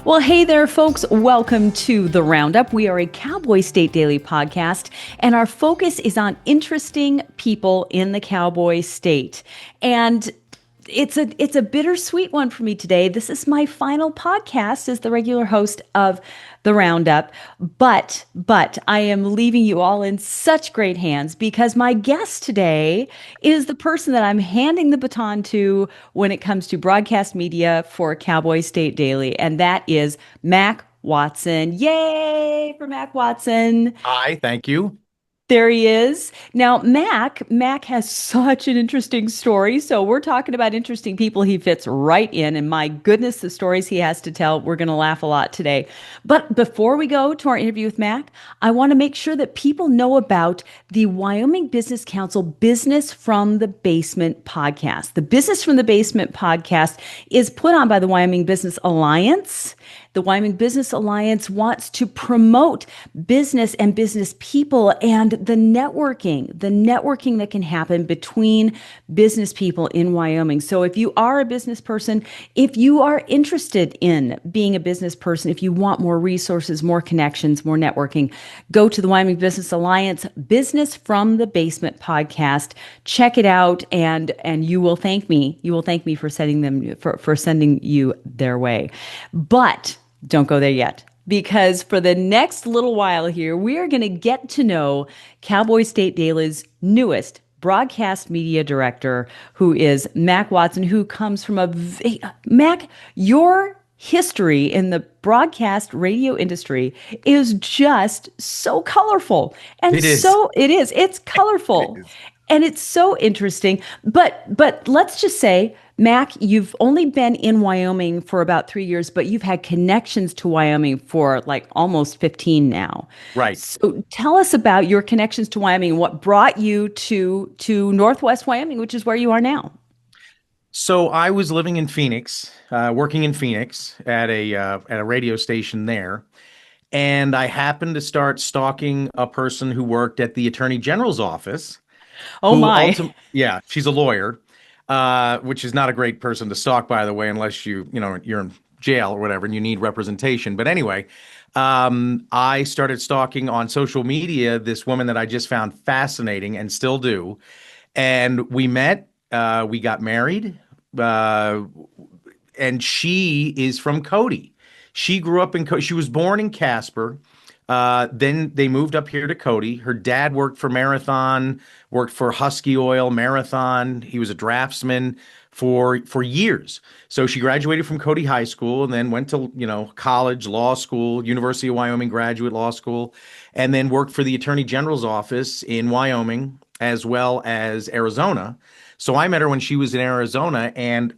Well, hey there, folks. Welcome to the Roundup. We are a Cowboy State Daily podcast, and our focus is on interesting people in the Cowboy State. And it's a bittersweet one for me today. This is my final podcast as the regular host of the Roundup, but I am leaving you all in such great hands because my guest today is the person that I'm handing the baton to when it comes to broadcast media for Cowboy State Daily, and that is Mac Watson. Yay for Mac Watson. Hi, thank you. There he is. Now, Mac has such an interesting story. So we're talking about interesting people. He fits right in. And my goodness, the stories he has to tell, we're going to laugh a lot today. But before we go to our interview with Mac, I want to make sure that people know about the Wyoming Business Council Business from the Basement podcast. The Business from the Basement podcast is put on by the Wyoming Business Alliance. The Wyoming Business Alliance wants to promote business and business people and the networking that can happen between business people in Wyoming. So if you are a business person, if you are interested in being a business person, if you want more resources, more connections, more networking, go to the Wyoming Business Alliance Business from the Basement podcast. Check it out, and you will thank me. You will thank me for sending you their way. But don't go there yet, because for the next little while here, we are going to get to know Cowboy State Daily's newest broadcast media director, who is Mac Watson, who comes from Mac, your history in the broadcast radio industry is just so colorful. And It is. so it is. It's colorful. It is. And it's so interesting. But let's just say, Mac, you've only been in Wyoming for about 3 years, but you've had connections to Wyoming for like almost 15 now. Right. So tell us about your connections to Wyoming and what brought you to Northwest Wyoming, which is where you are now. So I was living in Phoenix, working in Phoenix at a radio station there, and I happened to start stalking a person who worked at the Attorney General's office. Oh my. Yeah, she's a lawyer, which is not a great person to stalk, by the way, unless you're in jail or whatever and you need representation. But anyway, I started stalking on social media this woman that I just found fascinating and still do. And we met, we got married, and she is from Cody. She grew up in Cody. She was born in Casper. Then they moved up here to Cody. Her dad worked for Marathon, worked for Husky Oil, Marathon. He was a draftsman for years. So she graduated from Cody High School and then went to, college, law school, University of Wyoming Graduate Law School, and then worked for the Attorney General's office in Wyoming as well as Arizona. So I met her when she was in Arizona, and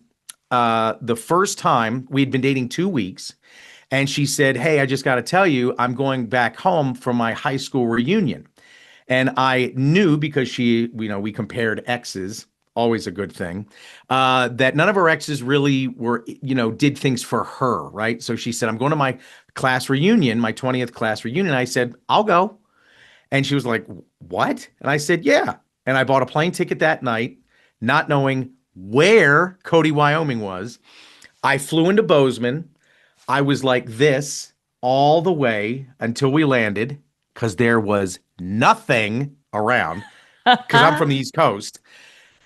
the first time we'd been dating 2 weeks. And she said, "Hey, I just got to tell you, I'm going back home for my high school reunion." And I knew, because we compared exes, always a good thing, that none of her exes really were, did things for her, right? So she said, "I'm going to my class reunion, my 20th class reunion." I said, "I'll go." And she was like, "What?" And I said, "Yeah." And I bought a plane ticket that night, not knowing where Cody, Wyoming was. I flew into Bozeman. I was like this all the way until we landed, because there was nothing around, because I'm from the East Coast.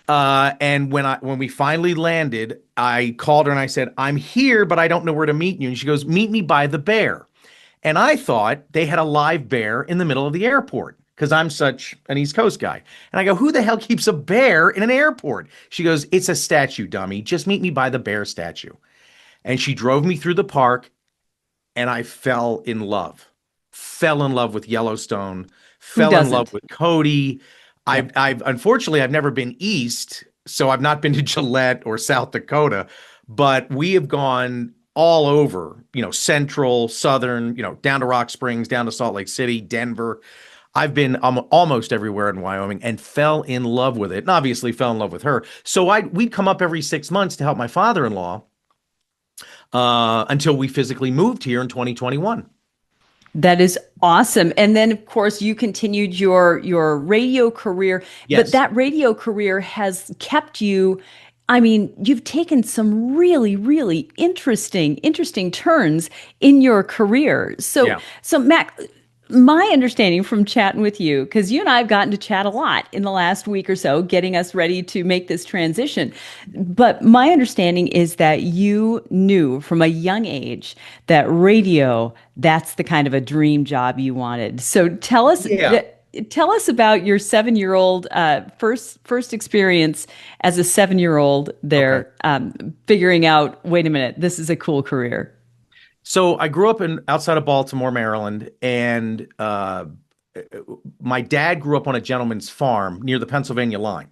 And when we finally landed, I called her and I said, "I'm here, but I don't know where to meet you." And she goes, "Meet me by the bear." And I thought they had a live bear in the middle of the airport, because I'm such an East Coast guy. And I go, "Who the hell keeps a bear in an airport?" She goes, "It's a statue, dummy. Just meet me by the bear statue." And she drove me through the park, and I fell in love with Yellowstone, Who fell in love doesn't? with Cody. Yep. I've unfortunately, I've never been east, so I've not been to Gillette or South Dakota, but we have gone all over, central, southern, down to Rock Springs, down to Salt Lake City, Denver. I've been almost everywhere in Wyoming and fell in love with it, and obviously fell in love with her. So we'd come up every 6 months to help my father-in-law, until we physically moved here in 2021. That is awesome. And then, of course, you continued your radio career, but Yes. that radio career has kept you I mean, you've taken some really, really interesting turns in your career. Yeah. So Mac, my understanding from chatting with you, because you and I have gotten to chat a lot in the last week or so, getting us ready to make this transition. But my understanding is that you knew from a young age that radio, that's the kind of a dream job you wanted. So Yeah. tell us about your 7-year old first experience as a 7-year old Okay. there, figuring out, wait a minute, this is a cool career. So I grew up in outside of Baltimore, Maryland, and my dad grew up on a gentleman's farm near the Pennsylvania line.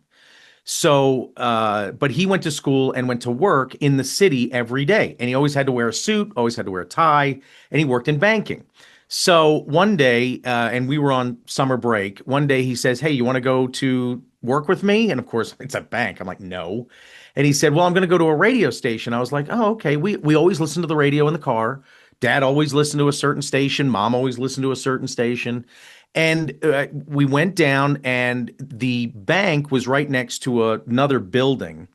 So, but he went to school and went to work in the city every day. And he always had to wear a suit, always had to wear a tie, and he worked in banking. So one day, and we were on summer break, one day he says, "Hey, you want to go to work with me?" And of course, it's a bank. I'm like, "No." And he said, "Well, I'm going to go to a radio station." I was like, "Oh, okay." We always listen to the radio in the car. Dad always listened to a certain station. Mom always listened to a certain station. And we went down, and the bank was right next to another building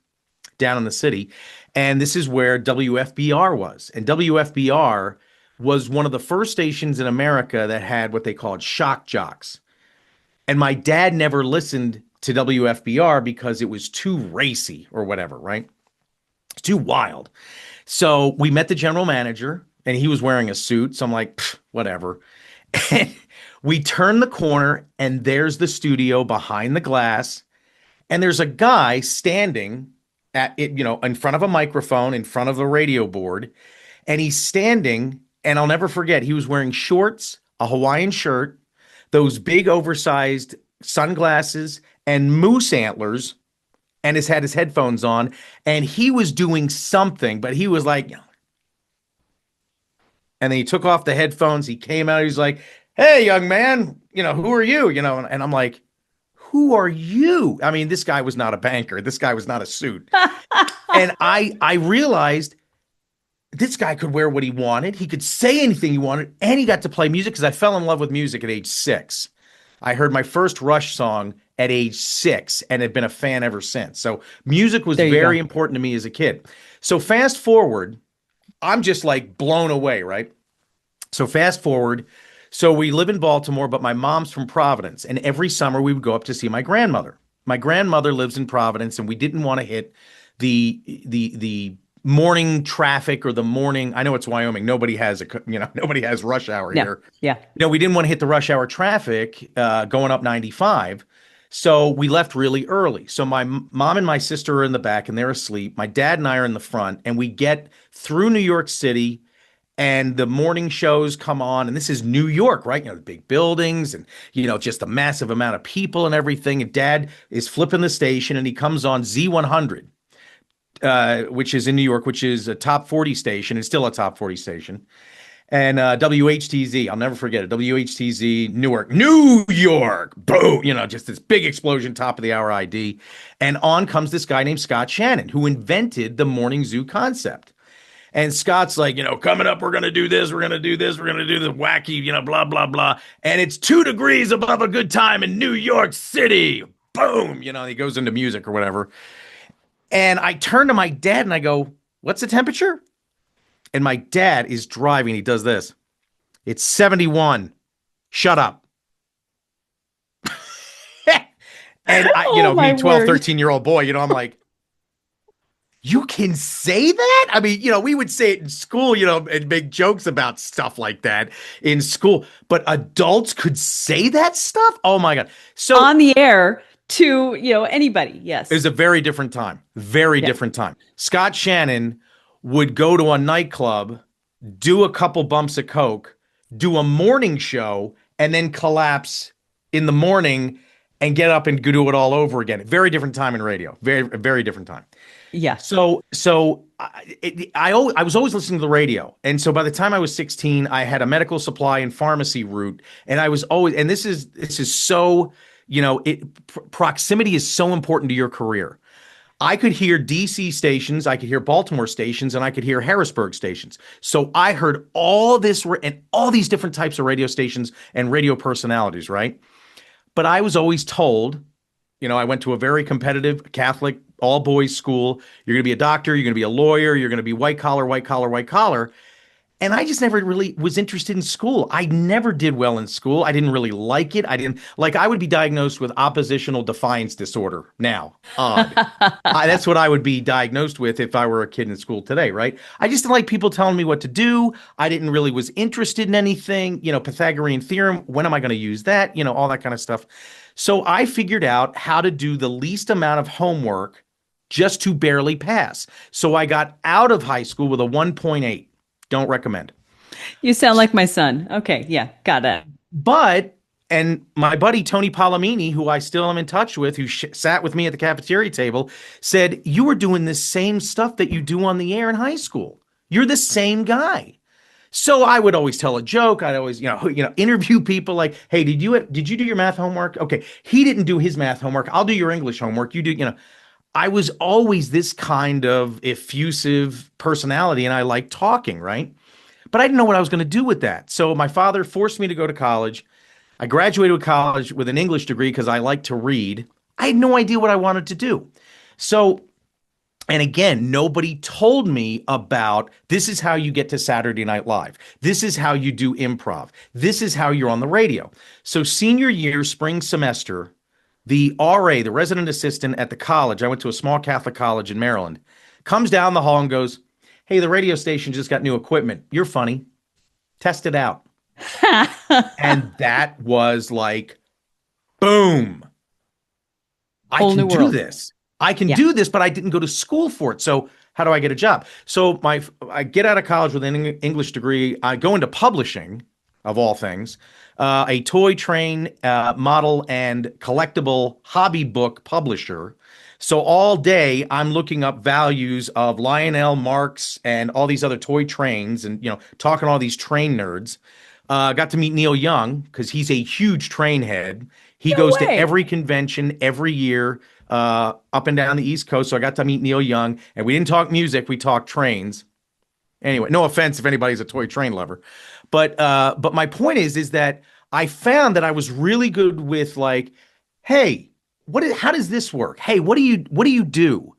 down in the city. And this is where WFBR was. And WFBR was one of the first stations in America that had what they called shock jocks. And my dad never listened to WFBR because it was too racy or whatever, right? It's too wild. So we met the general manager, and he was wearing a suit. So I'm like, "Pfft, whatever." And we turn the corner, and there's the studio behind the glass, and there's a guy standing at it, in front of a microphone, in front of the radio board, and he's standing, and I'll never forget, he was wearing shorts, a Hawaiian shirt, those big oversized sunglasses, and moose antlers, and has had his headphones on, and he was doing something, but he was like, and then he took off the headphones. He came out. He's like, "Hey, young man, who are you?" And I'm like, "Who are you?" I mean, this guy was not a banker. This guy was not a suit. And I realized this guy could wear what he wanted. He could say anything he wanted, and he got to play music because I fell in love with music at age 6. I heard my first Rush song at age 6 and have been a fan ever since. So music was There you very go. important to me as a kid. So fast forward, I'm just like blown away, right? So fast forward. So we live in Baltimore, but my mom's from Providence. And every summer we would go up to see my grandmother. My grandmother lives in Providence, and we didn't want to hit the morning traffic or the morning. I know it's Wyoming. Nobody has nobody has rush hour Yeah. here. Yeah. We didn't want to hit the rush hour traffic going up 95. So we left really early. So my mom and my sister are in the back and they're asleep. My dad and I are in the front, and we get through New York City, and the morning shows come on. And this is New York, right? The big buildings and, just a massive amount of people and everything. And dad is flipping the station, and he comes on Z100, which is in New York, which is a top 40 station. It's still a top 40 station. And WHTZ, I'll never forget it. WHTZ, Newark, New York, boom, just this big explosion, top of the hour ID. And on comes this guy named Scott Shannon, who invented the morning zoo concept. And Scott's like, coming up, we're going to do this, we're going to do this, we're going to do the wacky, blah, blah, blah. And it's 2 degrees above a good time in New York City. Boom. He goes into music or whatever. And I turn to my dad and I go, "What's the temperature?" And my dad is driving. He does this. "It's 71. Shut up." And Oh my me, 12, word. 13-year-old boy, I'm like, "You can say that?" I mean, we would say it in school, and make jokes about stuff like that in school, but adults could say that stuff? Oh my God. So On the air to, anybody. it was Yes. a very different time, very Yeah. different time. Scott Shannon would go to a nightclub, do a couple bumps of coke, do a morning show, and then collapse in the morning and get up and do it all over again. Very different time in radio. Very, very different time. Yeah. So I was always listening to the radio, and so by the time I was 16, I had a medical supply and pharmacy route, and I was always, and this is so, proximity is so important to your career. I could hear DC stations, I could hear Baltimore stations, and I could hear Harrisburg stations. So I heard all this and all these different types of radio stations and radio personalities, right? But I was always told, I went to a very competitive Catholic all boys school. You're going to be a doctor. You're going to be a lawyer. You're going to be white collar, white collar, white collar. And I just never really was interested in school. I never did well in school. I didn't really like it. I didn't like, I would be diagnosed with oppositional defiance disorder now. Odd. That's what I would be diagnosed with if I were a kid in school today, right? I just didn't like people telling me what to do. I didn't really was interested in anything, Pythagorean theorem. When am I going to use that? All that kind of stuff. So I figured out how to do the least amount of homework just to barely pass. So I got out of high school with a 1.8. Don't recommend. You sound like my son. Okay, yeah, got it. But, and my buddy Tony Palomini, who I still am in touch with, who sat with me at the cafeteria table, said, "You were doing the same stuff that you do on the air in high school. You're the same guy." So I would always tell a joke. I'd always, interview people like, "Hey, did you do your math homework? Okay, he didn't do his math homework. I'll do your English homework. You do." I was always this kind of effusive personality, and I liked talking, right? But I didn't know what I was going to do with that. So my father forced me to go to college. I graduated college with an English degree because I like to read. I had no idea what I wanted to do. So, and again, nobody told me about this is how you get to Saturday Night Live. This is how you do improv. This is how you're on the radio. So senior year, spring semester, the RA, the resident assistant at the college, I went to a small Catholic college in Maryland, comes down the hall and goes, "Hey, the radio station just got new equipment. You're funny. Test it out." And that was like, boom. I Whole can new do world. this. I can Yeah. do this, but I didn't go to school for it. So how do I get a job? So I get out of college with an English degree. I go into publishing, of all things, a toy train model and collectible hobby book publisher. So all day I'm looking up values of Lionel Marks and all these other toy trains and, talking to all these train nerds. Got to meet Neil Young because he's a huge train head. He No goes to way. every convention every year up and down the East Coast. So I got to meet Neil Young, and we didn't talk music. We talked trains. Anyway, no offense if anybody's a toy train lover, but my point is that I found that I was really good with like, hey, how does this work? Hey, what do you do?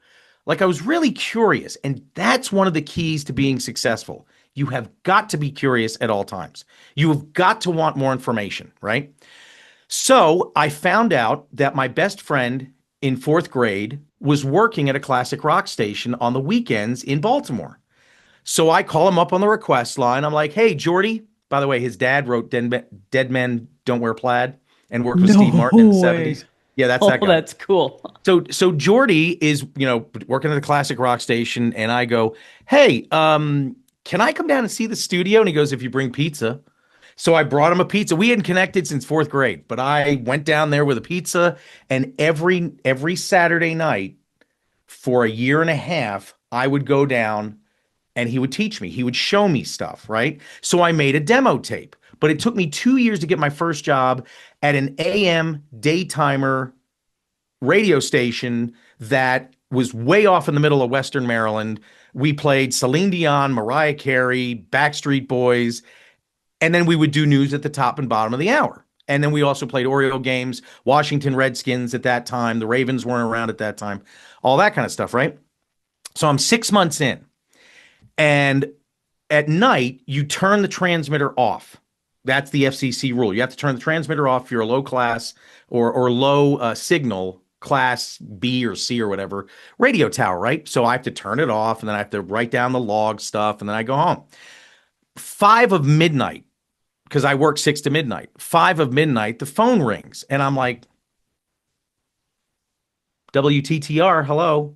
Like I was really curious, and that's one of the keys to being successful. You have got to be curious at all times. You have got to want more information, right? So I found out that my best friend in fourth grade was working at a classic rock station on the weekends in Baltimore. So I call him up on the request line. I'm like, "Hey, Jordy." By the way, his dad wrote Dead Men Don't Wear Plaid and worked with Steve No Martin in the way. 70s. Yeah, that's Oh, that guy. that's cool. So Jordy is, working at the classic rock station, and I go, "Hey, can I come down and see the studio?" And he goes, "If you bring pizza." So I brought him a pizza. We hadn't connected since fourth grade, but I went down there with a pizza, and every Saturday night for a year and a half, I would go down and he would teach me. He would show me stuff, right? So I made a demo tape, but it took me 2 years to get my first job at an AM daytimer radio station that was way off in the middle of Western Maryland. We played Celine Dion, Mariah Carey, Backstreet Boys, and then we would do news at the top and bottom of the hour. And then we also played Oriole games, Washington Redskins at that time. The Ravens weren't around at that time, all that kind of stuff, right? So I'm 6 months in. And at night, you turn the transmitter off. That's the FCC rule. You have to turn the transmitter off if you're a low class or low signal class B or C or whatever radio tower, right? So I have to turn it off, and then I have to write down the log stuff, and then I go home. 5 of midnight, because I work 6 to midnight. 5 of midnight, the phone rings, and I'm like, "WTTR, hello."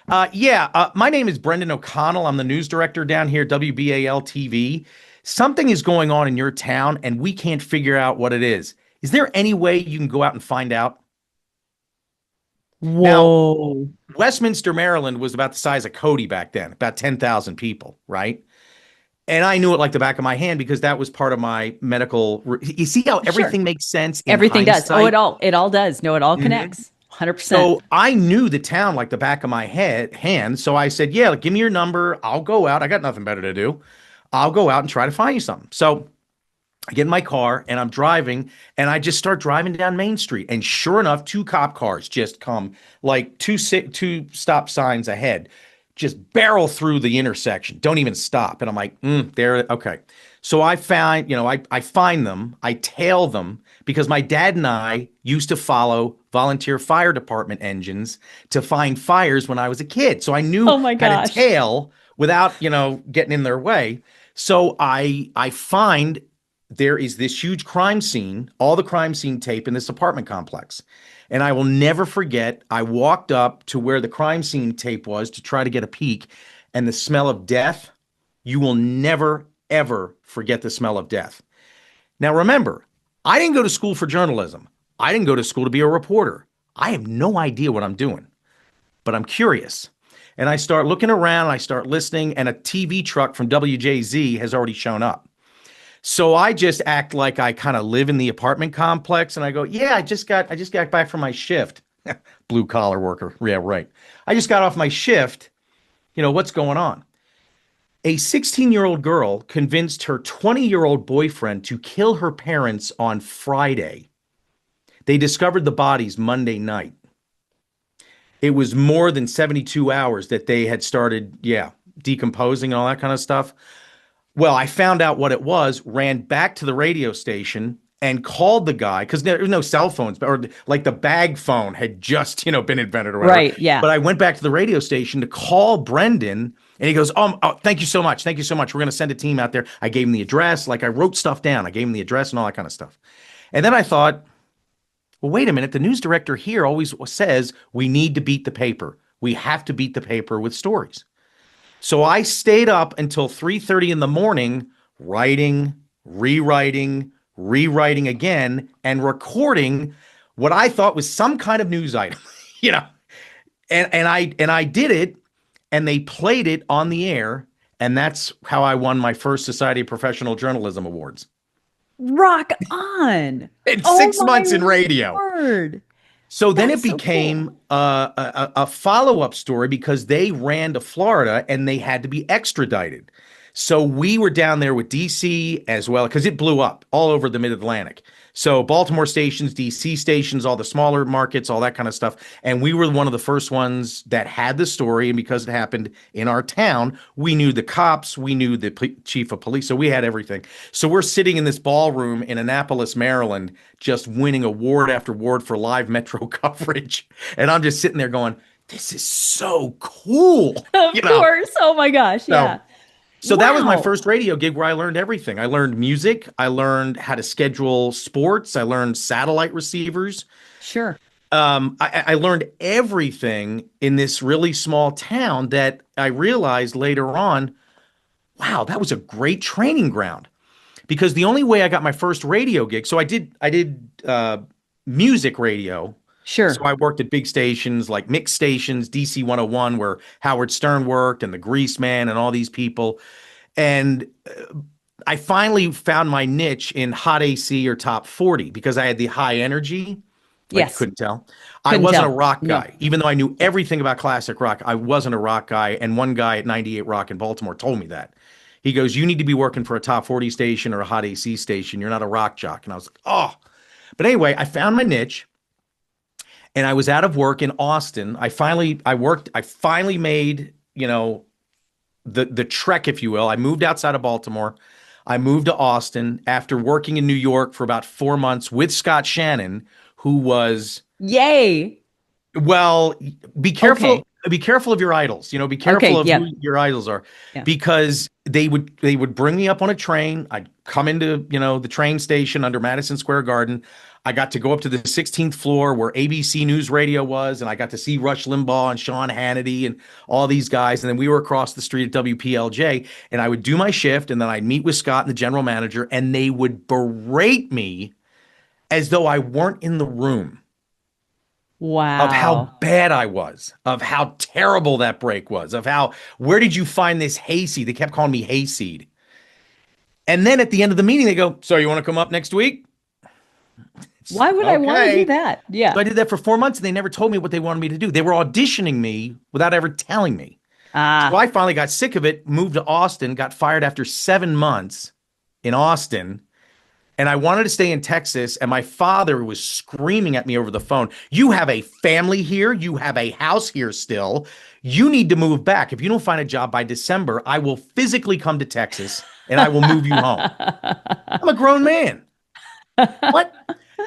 My name is Brendan O'Connell. I'm the news director down here, WBAL TV. Something is going on in your town, and we can't figure out what it is. Is there any way you can go out and find out? Now, Whoa. Westminster, Maryland was about the size of Cody back then, about 10,000 people, right? And I knew it like the back of my hand because that was part of my medical. You see how Sure. everything makes sense in Everything does. Oh, hindsight? it all does. No, it all Mhm. connects. 100%. So I knew the town like the back of my hand. So I said, "Yeah, give me your number. I'll go out. I got nothing better to do. I'll go out and try to find you something." So I get in my car and I'm driving and I just start driving down Main Street. And sure enough, two cop cars just come like two stop signs ahead, just barrel through the intersection, don't even stop. And I'm like, there, okay. So I find them, I tail them because my dad and I used to follow volunteer fire department engines to find fires when I was a kid. So I knew Oh my how to gosh. tail without, getting in their way. So I find there is this huge crime scene, all the crime scene tape in this apartment complex. And I will never forget, I walked up to where the crime scene tape was to try to get a peek, and the smell of death, you will never, ever forget the smell of death. Now, remember, I didn't go to school for journalism. I didn't go to school to be a reporter. I have no idea what I'm doing, but I'm curious. And I start looking around, I start listening, and a TV truck from WJZ has already shown up. So I just act like I kind of live in the apartment complex and I go, "Yeah, I just got back from my shift." Blue collar worker. Yeah, right. I just got off my shift. What's going on? A 16-year-old girl convinced her 20-year-old boyfriend to kill her parents on Friday. They discovered the bodies Monday night. It was more than 72 hours that they had started, yeah, decomposing and all that kind of stuff. Well, I found out what it was, ran back to the radio station and called the guy because there were no cell phones or like the bag phone had just, been invented or whatever. Right. Yeah. But I went back to the radio station to call Brendan and he goes, oh, thank you so much. Thank you so much. We're going to send a team out there. I gave him the address. Like I wrote stuff down. I gave him the address and all that kind of stuff. And then I thought, well, wait a minute. The news director here always says we need to beat the paper. We have to beat the paper with stories. So I stayed up until 3:30 in the morning, writing, rewriting again, and recording what I thought was some kind of news item, you know. And I did it, and they played it on the air, and that's how I won my first Society of Professional Journalism awards. Rock on. In Oh 6 months my in radio. word. So then it That's so cool. became a follow-up story because they ran to Florida and they had to be extradited. So we were down there with DC as well because it blew up all over the mid-Atlantic. So Baltimore stations, DC stations, all the smaller markets, all that kind of stuff. And we were one of the first ones that had the story. And because it happened in our town, we knew the cops, we knew the chief of police. So we had everything. So we're sitting in this ballroom in Annapolis, Maryland, just winning award after award for live metro coverage. And I'm just sitting there going, this is so cool. Of You know, course. Oh my gosh. so Yeah. so that was my Wow. first radio gig where I learned everything. I learned music. I learned how to schedule sports. I learned satellite receivers. Sure. I learned everything in this really small town that I realized later on, wow, that was a great training ground. Because the only way I got my first radio gig, so I did music radio. So Sure. I worked at big stations like mixed stations, DC 101, where Howard Stern worked and the Grease Man and all these people. And I finally found my niche in hot AC or top 40 because I had the high energy, like you Yes. couldn't tell. I Couldn't wasn't a tell. rock No. guy, even though I knew Yeah. everything about classic rock. I wasn't a rock guy. And one guy at 98 Rock in Baltimore told me that. He goes, "You need to be working for a top 40 station or a hot AC station. You're not a rock jock." And I was like, oh. But anyway, I found my niche and I was out of work in Austin. I finally made, the trek, if you will. I moved outside of Baltimore. I moved to Austin after working in New York for about 4 months with Scott Shannon, who was, Yay. well, be careful. Okay. Be careful of your idols. Be careful Okay. of who Yep. your idols are, Yeah. because they would bring me up on a train. I'd come into the train station under Madison Square Garden. I got to go up to the 16th floor where ABC News Radio was, and I got to see Rush Limbaugh and Sean Hannity and all these guys. And then we were across the street at WPLJ, and I would do my shift, and then I'd meet with Scott and the general manager, and they would berate me as though I weren't in the room of how Wow. bad I was, of how terrible that break was, where did you find this hayseed? They kept calling me hayseed. And then at the end of the meeting, they go, "So you want to come up next week?" It's Why would I want to do okay. that? Yeah. So I did that for 4 months and they never told me what they wanted me to do. They were auditioning me without ever telling me. So Ah, I finally got sick of it, moved to Austin, got fired after 7 months in Austin. And I wanted to stay in Texas, and my father was screaming at me over the phone. You have a family here. You have a house here still. You need to move back. If you don't find a job by December, I will physically come to Texas and I will move you home. I'm a grown man. What?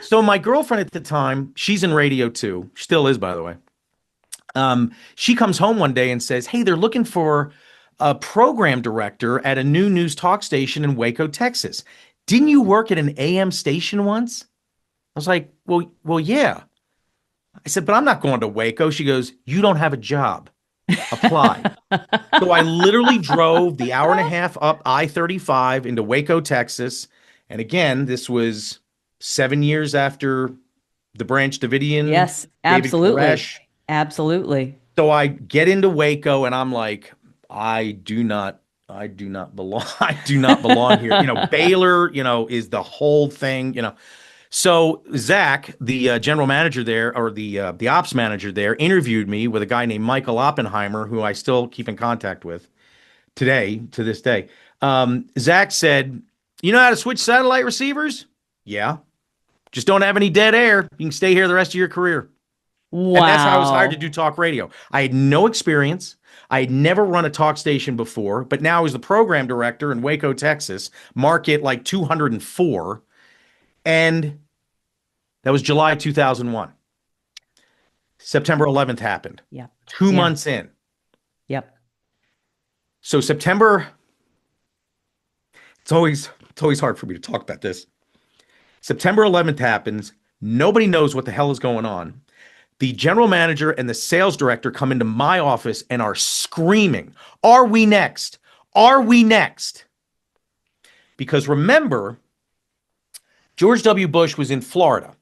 So my girlfriend at the time, she's in radio too. Still is, by the way. She comes home one day and says, "Hey, they're looking for a program director at a new news talk station in Waco, Texas. Didn't you work at an AM station once?" I was like, well, yeah. I said, "But I'm not going to Waco." She goes, "You don't have a job. Apply." So I literally drove the hour and a half up I-35 into Waco, Texas. And again, this was 7 years after the Branch Davidian, Yes, David absolutely. Koresh. Absolutely. So I get into Waco and I'm like, I do not belong. I do not belong here. Baylor, is the whole thing. So Zach, the general manager there, or the ops manager there, interviewed me with a guy named Michael Oppenheimer, who I still keep in contact with today, to this day. Zach said, "You know how to switch satellite receivers?" "Yeah." "Just don't have any dead air. You can stay here the rest of your career." And that's how I was hired to Wow. do talk radio. I had no experience. I had never run a talk station before, but now I was the program director in Waco, Texas, market like 204. And that was July 2001. September 11th happened. Yep. Two Yeah. months in. Yep. So September, it's always hard for me to talk about this. September 11th happens. Nobody knows what the hell is going on. The general manager and the sales director come into my office and are screaming, "Are we next? Are we next?" Because remember, George W. Bush was in Florida.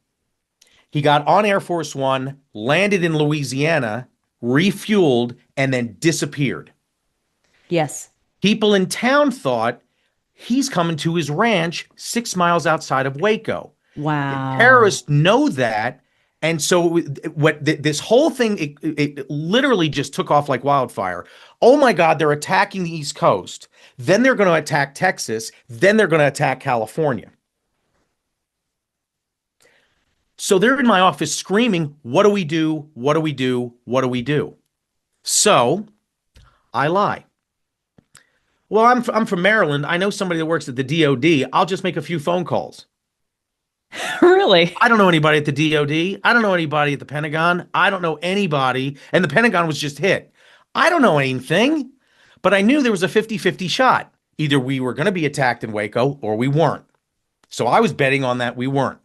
He got on Air Force One, landed in Louisiana, refueled, and then disappeared. Yes. People in town thought he's coming to his ranch 6 miles outside of Waco. The Wow. terrorists know that. And so this whole thing, it literally just took off like wildfire. Oh my God, they're attacking the East Coast. Then they're going to attack Texas. Then they're going to attack California. So they're in my office screaming, "What do we do? What do we do? What do we do?" So I lie. "Well, I'm from Maryland. I know somebody that works at the DOD. I'll just make a few phone calls." Really? I don't know anybody at the DOD. I don't know anybody at the Pentagon. I don't know anybody. And the Pentagon was just hit. I don't know anything, but I knew there was a 50-50 shot. Either we were going to be attacked in Waco or we weren't. So I was betting on that we weren't.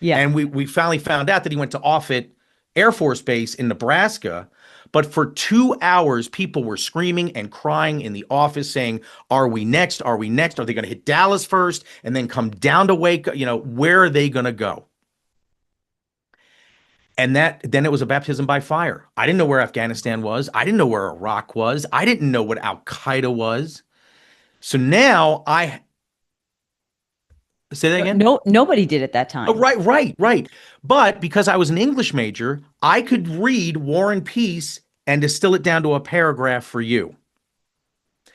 Yeah. And we finally found out that he went to Offutt Air Force Base in Nebraska. But for 2 hours, people were screaming and crying in the office saying, "Are we next? Are we next? Are they going to hit Dallas first and then come down to Waco? Where are they going to go?" And then it was a baptism by fire. I didn't know where Afghanistan was. I didn't know where Iraq was. I didn't know what Al Qaeda was. So now I say that again. No, nobody did at that Oh, time. right, right, right. But because I was an English major, I could read War and Peace and distill it down to a paragraph for you.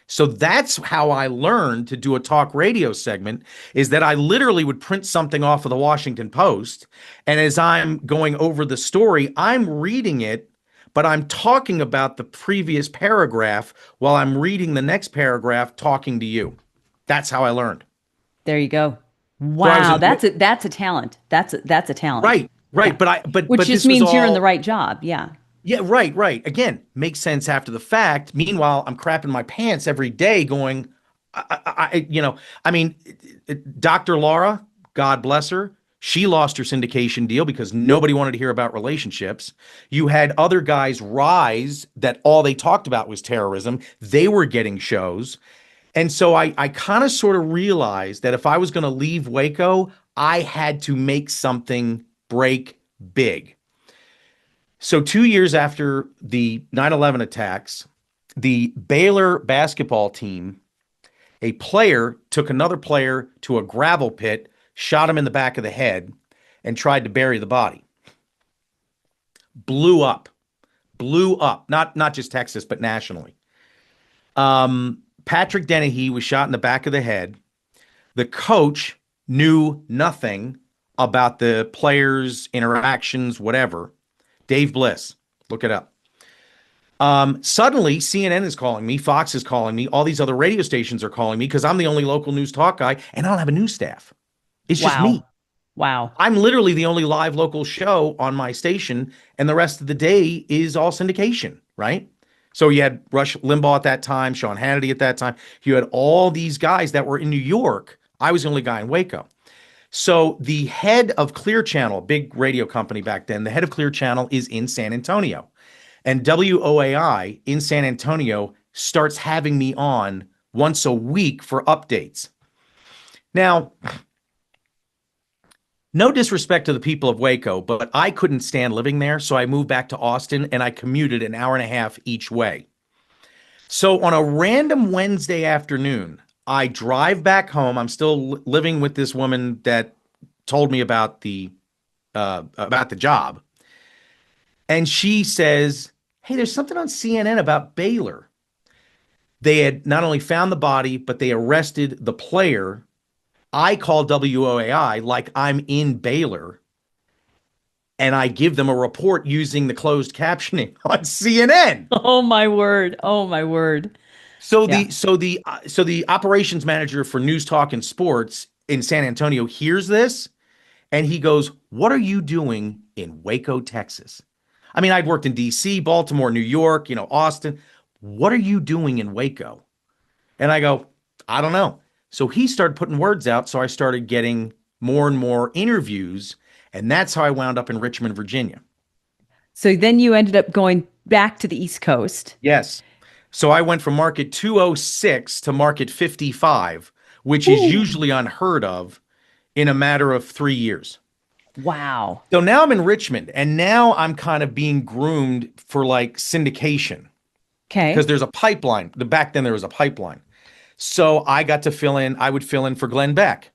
So that's how I learned to do a talk radio segment, is that I literally would print something off of the Washington Post. And as I'm going over the story, I'm reading it, but I'm talking about the previous paragraph while I'm reading the next paragraph talking to you. That's how I learned. There you go. So I was Wow, in that's a talent. That's a talent. right, Yeah. right. But Which just this was means you're in the all. right job. Yeah. Yeah, right, right. Again, makes sense after the fact. Meanwhile, I'm crapping my pants every day going, I mean, Dr. Laura, God bless her, she lost her syndication deal because nobody wanted to hear about relationships. You had other guys rise that all they talked about was terrorism. They were getting shows. And so I kind of sort of realized that if I was going to leave Waco, I had to make something break big. So 2 years after the 9/11 attacks, the Baylor basketball team, a player took another player to a gravel pit, shot him in the back of the head, and tried to bury the body. Blew up, blew up. Not just Texas, but nationally. Patrick Dennehy was shot in the back of the head. The coach knew nothing about the players' interactions, whatever. Dave Bliss, look it up. Suddenly, CNN is calling me, Fox is calling me, all these other radio stations are calling me because I'm the only local news talk guy, and I don't have a news staff. It's just me. Wow. Wow. I'm literally the only live local show on my station, and the rest of the day is all syndication, right? So you had Rush Limbaugh at that time, Sean Hannity at that time. You had all these guys that were in New York. I was the only guy in Waco. So the head of Clear Channel, big radio company back then, the head of Clear Channel is in San Antonio. And WOAI in San Antonio starts having me on once a week for updates. Now, no disrespect to the people of Waco, but I couldn't stand living there. So I moved back to Austin and I commuted an hour and a half each way. So on a random Wednesday afternoon, I drive back home. I'm still living with this woman that told me about the job. And she says, "Hey, there's something on CNN about Baylor. They had not only found the body, but they arrested the player. I call WOAI like I'm in Baylor, and I give them a report using the closed captioning on CNN." Oh my word. Oh my word. So Yeah. the operations manager for News Talk and Sports in San Antonio hears this, and he goes, "What are you doing in Waco, Texas?" I mean, I'd worked in DC, Baltimore, New York, Austin. "What are you doing in Waco?" And I go, "I don't know." So he started putting words out. So I started getting more and more interviews. And that's how I wound up in Richmond, Virginia. So then you ended up going back to the East Coast. Yes. So I went from market 206 to market 55, which is Ooh. usually unheard of in a matter of 3 years. Wow. So now I'm in Richmond, and now I'm kind of being groomed for like syndication because Okay. there's a pipeline. Back then there was a pipeline. So I got to fill in, I would fill in for Glenn Beck,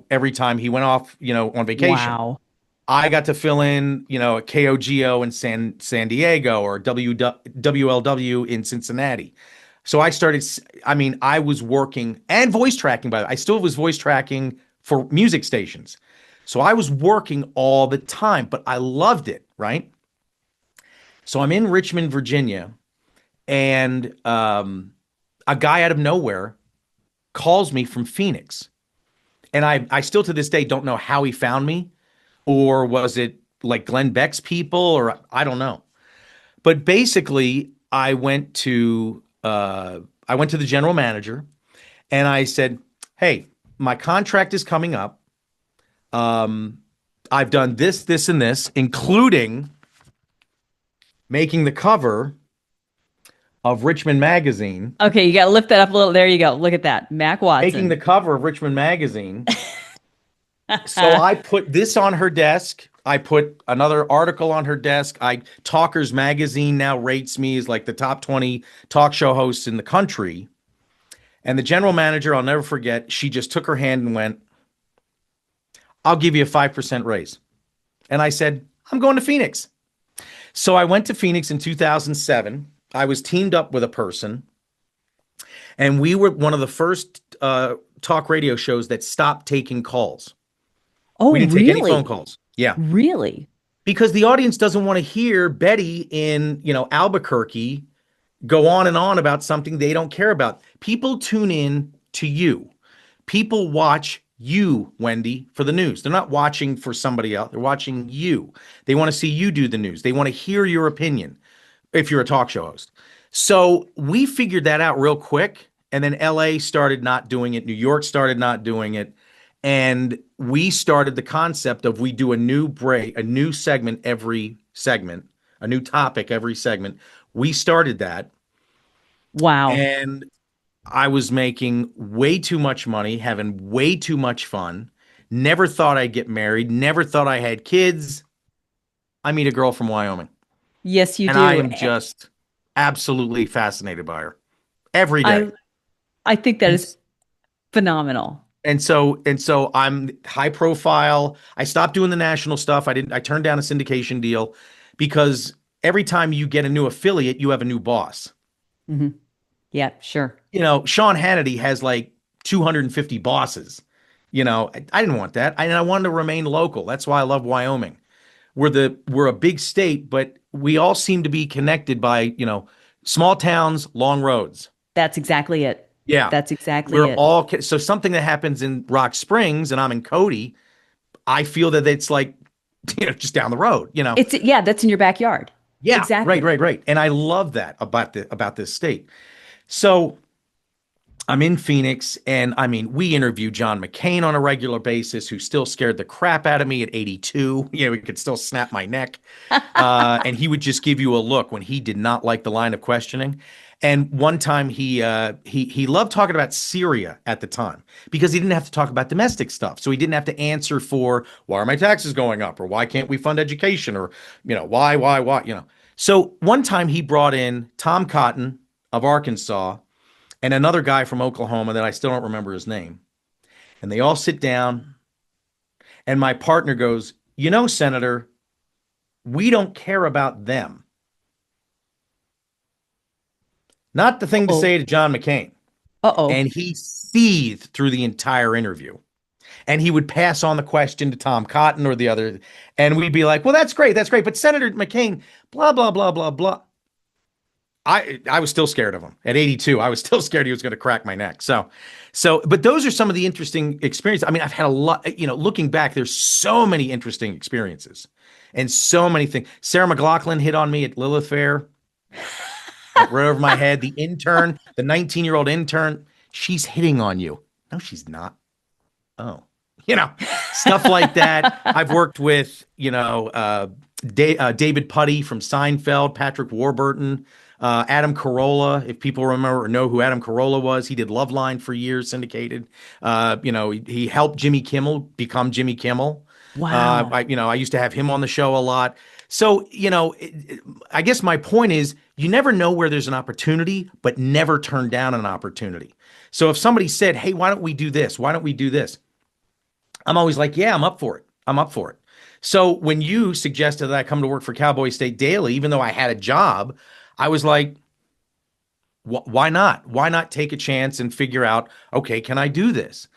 every time he went off, on vacation. Wow. I got to fill in, at KOGO in San Diego or WLW in Cincinnati. So I was working and voice tracking, by the way. I still was voice tracking for music stations. So I was working all the time, but I loved it, right? So I'm in Richmond, Virginia, and a guy out of nowhere calls me from Phoenix. And I still to this day don't know how he found me, or was it like Glenn Beck's people, or I don't know. But basically, I went to the general manager and I said, "Hey, my contract is coming up. I've done this, this, and this, including making the cover of Richmond Magazine." Okay, you got to lift that up a little. There you go. Look at that. Mac Making the Watson. cover of Richmond Magazine. So I put this on her desk. I put another article on her desk. Talkers Magazine now rates me as like the top 20 talk show hosts in the country. And the general manager, I'll never forget, she just took her hand and went, "I'll give you a 5% raise." And I said, "I'm going to Phoenix." So I went to Phoenix in 2007. I was teamed up with a person, and we were one of the first talk radio shows that stopped taking calls. Oh, We didn't take any phone really? calls. Yeah. Really? Because the audience doesn't want to hear Betty in, Albuquerque go on and on about something they don't care about. People tune in to you. People watch you, Wendy, for the news. They're not watching for somebody else. They're watching you. They want to see you do the news. They want to hear your opinion if you're a talk show host. So we figured that out real quick. And then LA started not doing it. New York started not doing it. And we started the concept of we do a new segment every segment, a new topic every segment. We started that. Wow. And I was making way too much money, having way too much fun. Never thought I'd get married. Never thought I had kids. I meet a girl from Wyoming, Yes, you and I do. am just absolutely fascinated by her every day. I I think that And is phenomenal. and so I'm high profile. I stopped doing the national stuff. I turned down a syndication deal because every time you get a new affiliate, you have a new boss. Hmm. Yeah, sure. Sean Hannity has like 250 bosses. I didn't want that. I wanted to remain local. That's why I love Wyoming. We're a big state, but we all seem to be connected by, small towns, long roads. That's exactly it. Yeah. That's exactly We're it. all so something that happens in Rock Springs and I'm in Cody, I feel that it's like, just down the road. Yeah, that's in your backyard. Yeah, right, Exactly. right, right. And I love that about this state. So I'm in Phoenix, and I mean, we interview John McCain on a regular basis, who still scared the crap out of me at 82. He could still snap my neck. And he would just give you a look when he did not like the line of questioning. And one time he loved talking about Syria at the time because he didn't have to talk about domestic stuff. So he didn't have to answer for why are my taxes going up or why can't we fund education or why. So one time he brought in Tom Cotton of Arkansas and another guy from Oklahoma that I still don't remember his name. And they all sit down, and my partner goes, Senator, we don't care about them. Not the thing to Oh, say to John McCain. uh-oh. And he seethed through the entire interview. And he would pass on the question to Tom Cotton or the other. And we'd be like, well, that's great. That's great. But Senator McCain, blah, blah, blah, blah, blah. I was still scared of him at 82. I was still scared he was going to crack my neck. But those are some of the interesting experiences. I mean, I've had a lot, looking back, there's so many interesting experiences and so many things. Sarah McLachlan hit on me at Lilith Fair, right over my head. The intern, the 19-year-old intern, she's hitting on you. No, she's not. Oh, stuff like that. I've worked with, David Putty from Seinfeld, Patrick Warburton, Adam Carolla. If people remember or know who Adam Carolla was, he did Loveline for years, syndicated. He helped Jimmy Kimmel become Jimmy Kimmel. Wow. I used to have him on the show a lot. So, I guess my point is you never know where there's an opportunity, but never turn down an opportunity. So if somebody said, hey, why don't we do this? Why don't we do this? I'm always like, yeah, I'm up for it. I'm up for it. So when you suggested that I come to work for Cowboy State Daily, even though I had a job, I was like, why not? Why not take a chance and figure out, okay, can I do this?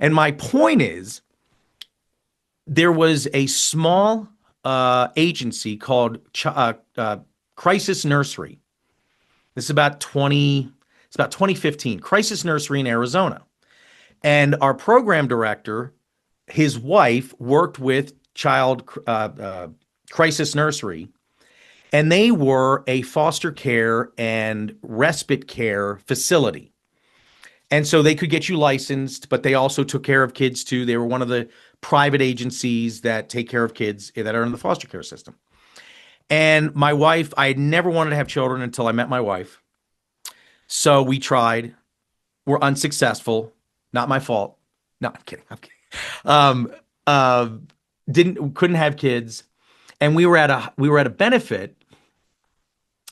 And my point is, there was a small agency called Crisis Nursery. This is it's about 2015, Crisis Nursery in Arizona. And our program director, his wife worked with Child Crisis Nursery, and they were a foster care and respite care facility. And so they could get you licensed, but they also took care of kids too. They were one of the private agencies that take care of kids that are in the foster care system. And my wife, I had never wanted to have children until I met my wife. So we tried, were unsuccessful. Not my fault. No, I'm kidding. I'm kidding. Um, uh, couldn't have kids, and we were at a benefit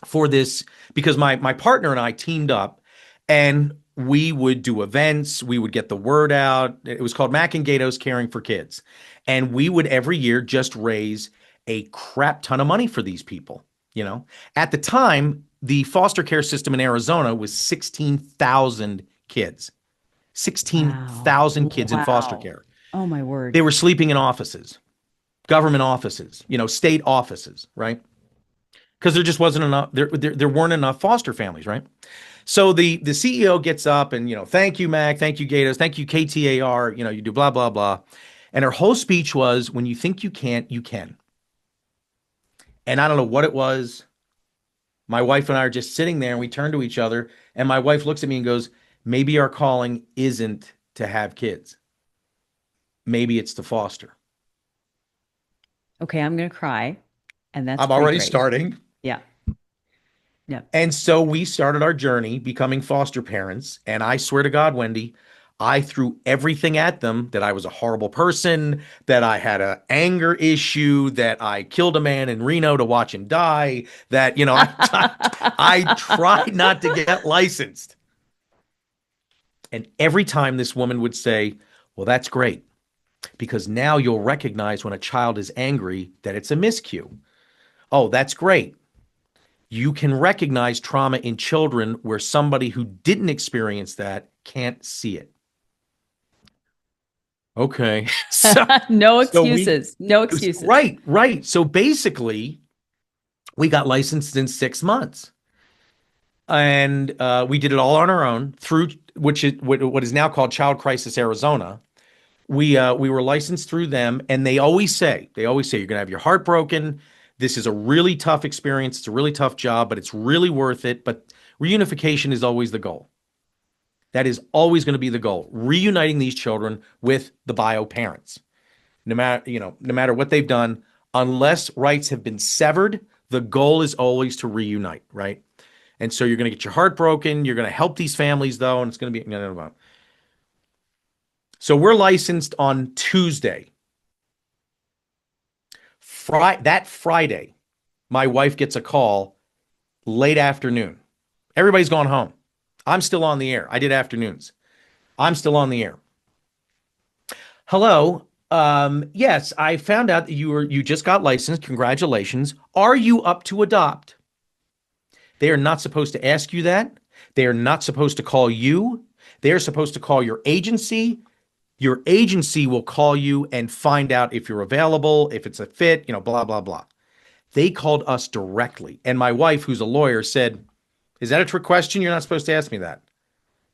for this because my partner and I teamed up, and we would do events. We would get the word out. It was called Mac and Gato's Caring for Kids, and we would every year just raise a crap ton of money for these people. At the time, the foster care system in Arizona was 16,000 kids. Wow. 16,000 kids in foster Wow. care. Oh my word. They were sleeping in offices, government offices, state offices, right? Because there just wasn't enough, there weren't enough foster families, right? So the CEO gets up and, thank you, Mac, thank you, Gatos, thank you, KTAR, you do blah, blah, blah. And her whole speech was, when you think you can't, you can. And I don't know what it was. My wife and I are just sitting there and we turn to each other, and my wife looks at me and goes, maybe our calling isn't to have kids. Maybe it's to foster. Okay, I'm going to cry, and that's I'm pretty already great. starting. Yeah. Yeah. And so we started our journey becoming foster parents. And I swear to God, Wendy, I threw everything at them, that I was a horrible person, that I had an anger issue, that I killed a man in Reno to watch him die, that, I tried not to get licensed. And every time this woman would say, well, that's great, because now you'll recognize when a child is angry that it's a miscue. Oh, that's great. You can recognize trauma in children where somebody who didn't experience that can't see it. Okay. So, No so we, excuses. No excuses. right, right. So basically, we got licensed in 6 months, and we did it all on our own through what is now called Child Crisis Arizona. We were licensed through them, and they always say you're gonna have your heart broken. This is a really tough experience. It's a really tough job, but it's really worth it. But reunification is always the goal. That is always going to be the goal. Reuniting these children with the bio parents. No matter what they've done, unless rights have been severed, the goal is always to reunite, right? And so you're going to get your heart broken. You're going to help these families, though, and it's going to be no, no, no. So we're licensed on Tuesday. That Friday, my wife gets a call late afternoon. Everybody's gone home. I'm still on the air. I did afternoons. I'm still on the air. Hello. Yes, I found out that you just got licensed. Congratulations. Are you up to adopt? They are not supposed to ask you that. They are not supposed to call you. They are supposed to call your agency. Your agency will call you and find out if you're available, if it's a fit, blah, blah, blah. They called us directly. And my wife, who's a lawyer, said, "Is that a trick question? You're not supposed to ask me that."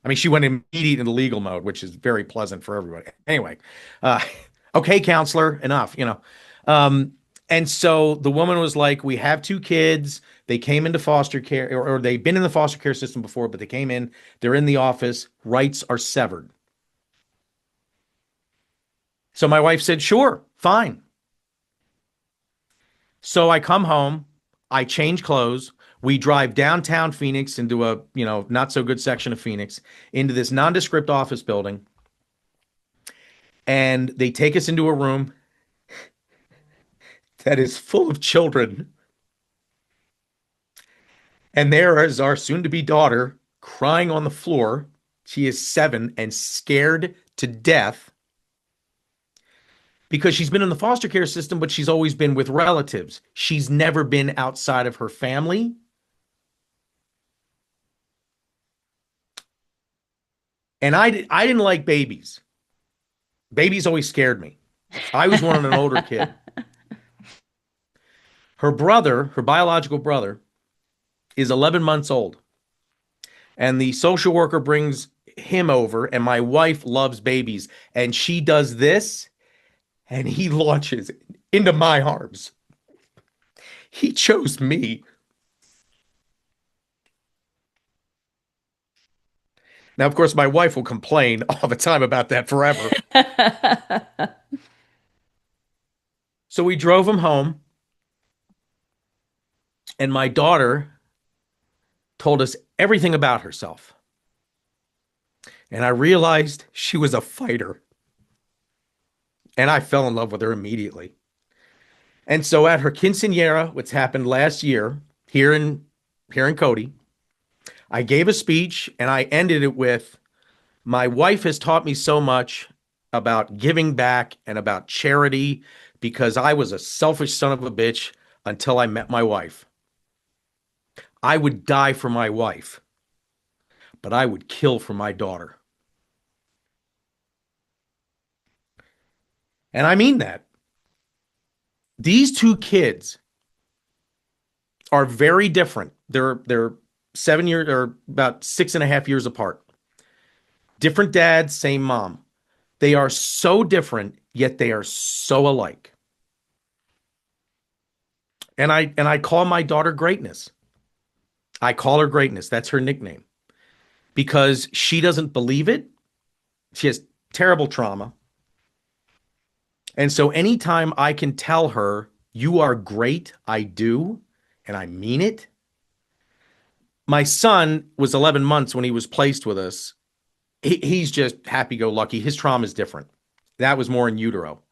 I mean, she went immediate into legal mode, which is very pleasant for everybody. Anyway, uh, okay, counselor, enough. Um, and so the woman was like, "We have two kids. They came into foster care, or they've been in the foster care system before, but they came in. They're in the office. Rights are severed." So my wife said, "Sure, fine." So I come home, I change clothes. We drive downtown Phoenix into a, not so good section of Phoenix into this nondescript office building. And they take us into a room that is full of children. And there is our soon to be daughter crying on the floor. She is 7 and scared to death because she's been in the foster care system, but she's always been with relatives. She's never been outside of her family. And I didn't like babies. Babies always scared me. I was wanted an older kid. Her brother, her biological brother, is 11 months old. And the social worker brings him over, and my wife loves babies. And she does this, and he launches into my arms. He chose me. Now, of course, my wife will complain all the time about that forever. So we drove him home, and my daughter told us everything about herself. And I realized she was a fighter. And I fell in love with her immediately. And so at her quinceanera, which happened last year here in Cody, I gave a speech and I ended it with, "My wife has taught me so much about giving back and about charity because I was a selfish son of a bitch until I met my wife. I would die for my wife, but I would kill for my daughter." And I mean that. These two kids are very different. They're 7 years or about 6.5 years apart. Different dads, same mom. They are so different, yet they are so alike. And I call my daughter Greatness. I call her Greatness. That's her nickname because she doesn't believe it. She has terrible trauma. And so anytime I can tell her, "You are great," I do, and I mean it. My son was 11 months when he was placed with us. He's just happy go lucky. His trauma is different. That was more in utero.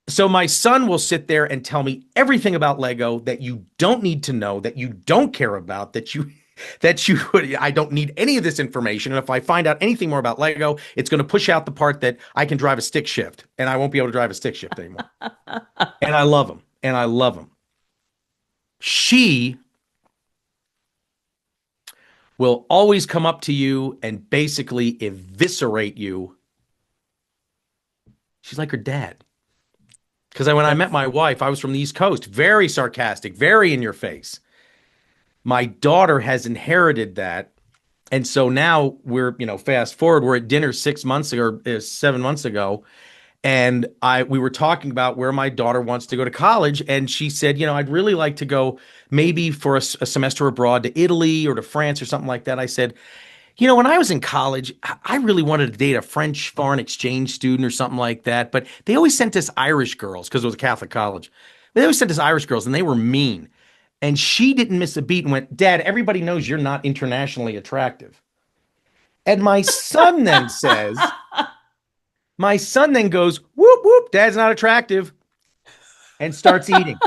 So my son will sit there and tell me everything about Lego that you don't need to know, that you don't care about, that you I don't need any of this information. And if I find out anything more about Lego, it's going to push out the part that I can drive a stick shift and I won't be able to drive a stick shift anymore. And I love him. And I love him. She will always come up to you and basically eviscerate you She's like her dad. Because when I met That's my wife, I was from the East Coast, very sarcastic, very in your face. My daughter has inherited that. And so now fast forward, we're at dinner 6 months ago, or 7 months ago, and we were talking about where my daughter wants to go to college, and she said, I'd really like to go maybe for a semester abroad to Italy or to France or something like that. I said, when I was in college, I really wanted to date a French foreign exchange student or something like that, but they always sent us Irish girls because it was a Catholic college. They always sent us Irish girls, and they were mean. And she didn't miss a beat and went, Dad, everybody knows you're not internationally attractive. And my son then goes, whoop, whoop, Dad's not attractive, and starts eating.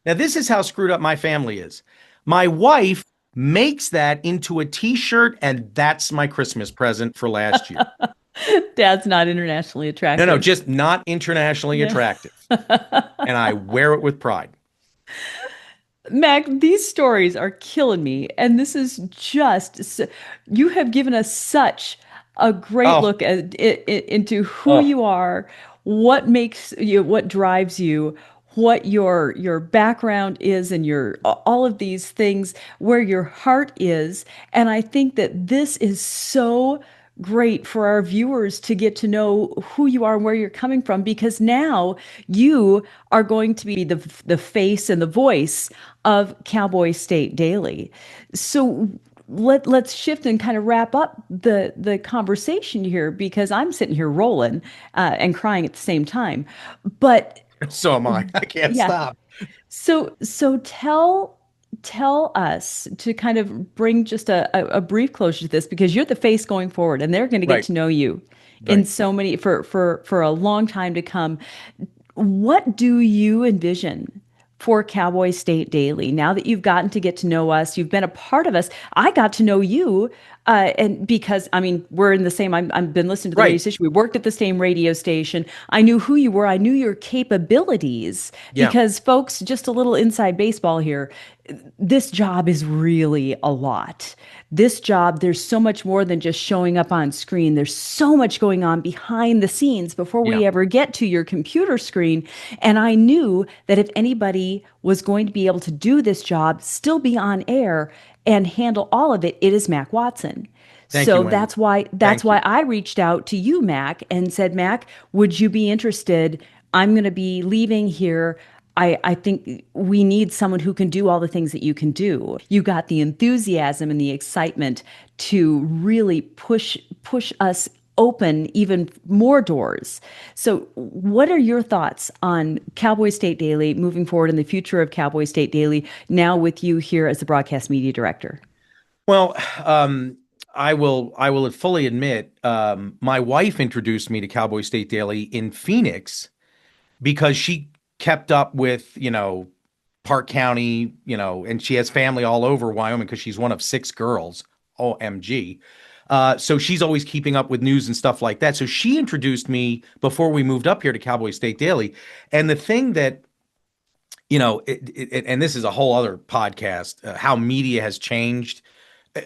Now, this is how screwed up my family is. My wife makes that into a t-shirt, and that's my Christmas present for last year. Dad's not internationally No, no, attractive. just not internationally Yeah. attractive. And I wear it with pride. Mac, these stories are killing me. And this is you have given us such a great Oh, look into who oh, you are, what makes you, what drives you, what your background is, and your all of these things, where your heart is. And I think that this is so great for our viewers to get to know who you are and where you're coming from, because now you are going to be the face and the voice of Cowboy State Daily. So let's shift and kind of wrap up the conversation here, because I'm sitting here rolling and crying at the same time. But so am I. I can't yeah, stop. so tell us, to kind of bring just a brief closure to this, because you're the face going forward, and they're going to get Right, to know you in right. so many for a long time to come. What do you envision for Cowboy State Daily now that you've gotten to get to know us? You've been a part of us. I got to know you, and because I mean we're in the same. I've been listening to the radio Right. station. We worked at the same radio station. I knew who you were. I knew your capabilities, Yeah. because folks, just a little inside baseball here. This job is really a lot. This job, there's so much more than just showing up on screen. There's so much going on behind the scenes before Yeah. we ever get to your computer screen. And I knew that if anybody was going to be able to do this job, still be on air and handle all of it, it is Mac Watson. Thank you, So Wendy. that's Thank why you. I reached out to you, Mac, and said, Mac, would you be interested? I'm going to be leaving here. I think we need someone who can do all the things that you can do. You got the enthusiasm and the excitement to really push us open even more doors. So, what are your thoughts on Cowboy State Daily moving forward, in the future of Cowboy State Daily, now with you here as the broadcast media director? Well, I will fully admit, my wife introduced me to Cowboy State Daily in Phoenix because she kept up with, Park County, and she has family all over Wyoming because she's one of six girls. OMG. So she's always keeping up with news and stuff like that. So she introduced me before we moved up here to Cowboy State Daily. And the thing that, and this is a whole other podcast, how media has changed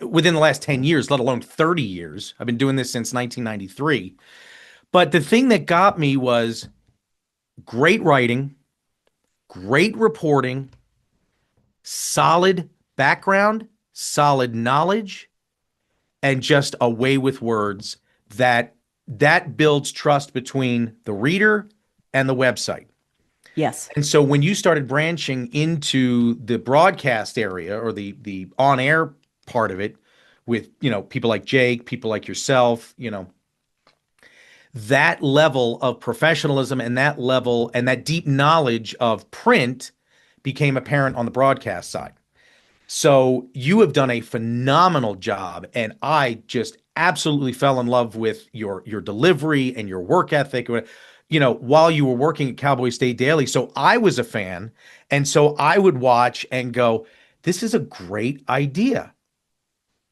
within the last 10 years, let alone 30 years. I've been doing this since 1993. But the thing that got me was great writing, great reporting, solid background, solid knowledge, and just a way with words that builds trust between the reader and the website. Yes. And so when you started branching into the broadcast area or the on-air part of it with, people like Jake, people like yourself, that level of professionalism and that level and that deep knowledge of print became apparent on the broadcast side. So you have done a phenomenal job, and I just absolutely fell in love with your delivery and your work ethic. While you were working at Cowboy State Daily, so I was a fan, and so I would watch and go, "This is a great idea."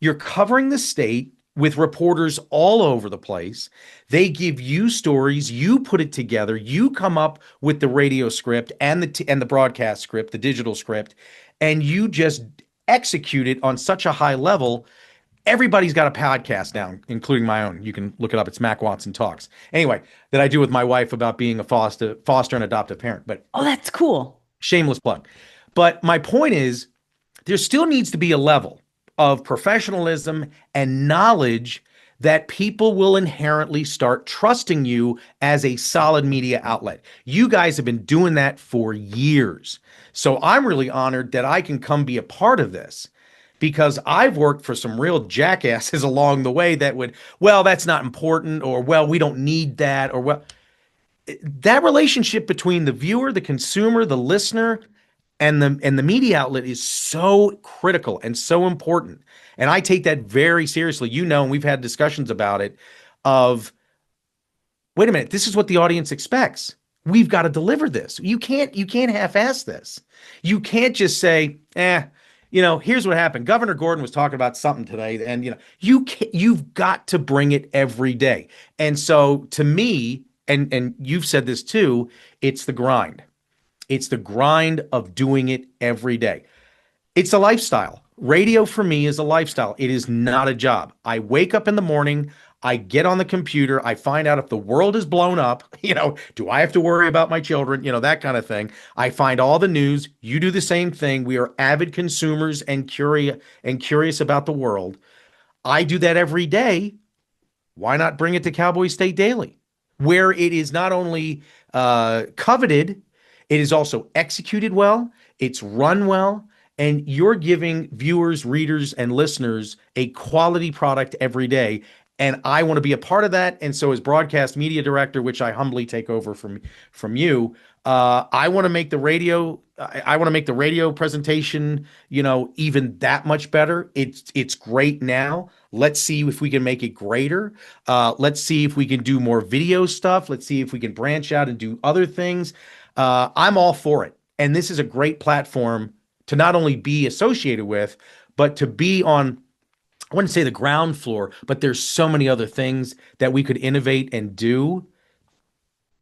You're covering the state with reporters all over the place. They give you stories, you put it together, you come up with the radio script and the broadcast script, the digital script, and you just execute it on such a high level. Everybody's got a podcast now, including my own. You can look it up. It's Mac Watson Talks. Anyway, that I do with my wife about being a foster and adoptive parent. But Oh, that's cool. shameless plug. But my point is, there still needs to be a level of professionalism and knowledge that people will inherently start trusting you as a solid media outlet. You guys have been doing that for years. So I'm really honored that I can come be a part of this because I've worked for some real jackasses along the way that would, well, that's not important, or, well, we don't need that, or, well, that relationship between the viewer, the consumer, the listener, and the media outlet is so critical and so important. And I take that very seriously. And we've had discussions about it of, wait a minute, this is what the audience expects. We've got to deliver this. You can't half-ass this. You can't just say, here's what happened. Governor Gordon was talking about something today, and you've got to bring it every day. And so to me, and you've said this too, it's the grind. It's the grind of doing it every day. It's a lifestyle. Radio for me is a lifestyle. It is not a job. I wake up in the morning, I get on the computer, I find out if the world is blown up, do I have to worry about my children, that kind of thing. I find all the news. You do the same thing. We are avid consumers and curious about the world. I do that every day. Why not bring it to Cowboy State Daily, where it is not only coveted, it is also executed well, it's run well, and you're giving viewers, readers, and listeners a quality product every day. And I want to be a part of that. And so as broadcast media director, which I humbly take over from you, I want to make the radio presentation, even that much better. It's great now. Let's see if we can make it greater. Let's see if we can do more video stuff. Let's see if we can branch out and do other things. I'm all for it. And this is a great platform to not only be associated with, but to be on, I wouldn't say the ground floor, but there's so many other things that we could innovate and do.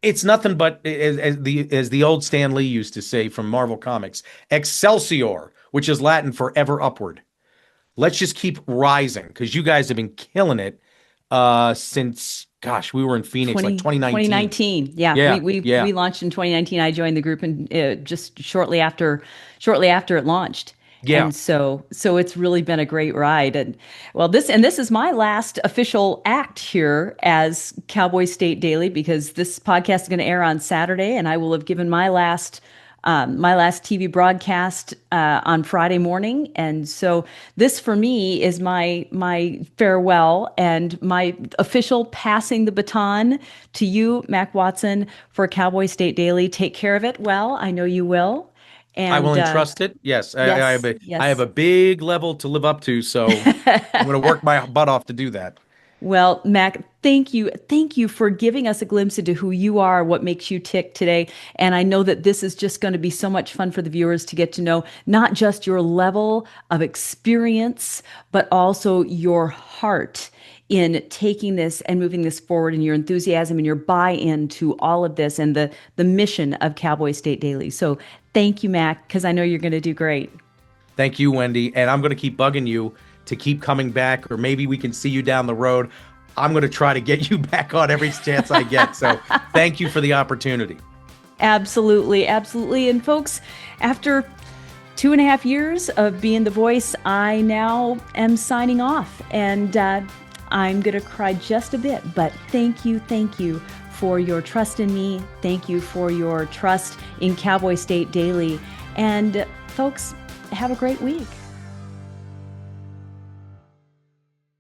It's nothing but, as the old Stan Lee used to say from Marvel Comics, Excelsior, which is Latin for ever upward. Let's just keep rising, because you guys have been killing it since, gosh, we were in Phoenix like 2019. 2019. Yeah. We launched in 2019. I joined the group just shortly after it launched. Yeah. And so it's really been a great ride. And well, this is my last official act here as Cowboy State Daily, because this podcast is going to air on Saturday, and I will have given my last TV broadcast on Friday morning. And so this for me is my farewell and my official passing the baton to you, Mac Watson, for Cowboy State Daily. Take care of it well. I know you will. And I will entrust it. Yes. I have a big level to live up to, so I'm going to work my butt off to do that. Well, Mac, thank you. Thank you for giving us a glimpse into who you are, what makes you tick today. And I know that this is just going to be so much fun for the viewers to get to know not just your level of experience, but also your heart in taking this and moving this forward, and your enthusiasm and your buy-in to all of this and the mission of Cowboy State Daily. So thank you, Mac, because I know you're going to do great. Thank you, Wendy. And I'm going to keep bugging you to keep coming back, or maybe we can see you down the road. I'm going to try to get you back on every chance I get. So thank you for the opportunity. Absolutely. Absolutely. And folks, after 2.5 years of being the voice, I now am signing off, and I'm going to cry just a bit, but thank you for your trust in me. Thank you for your trust in Cowboy State Daily. And folks, have a great week.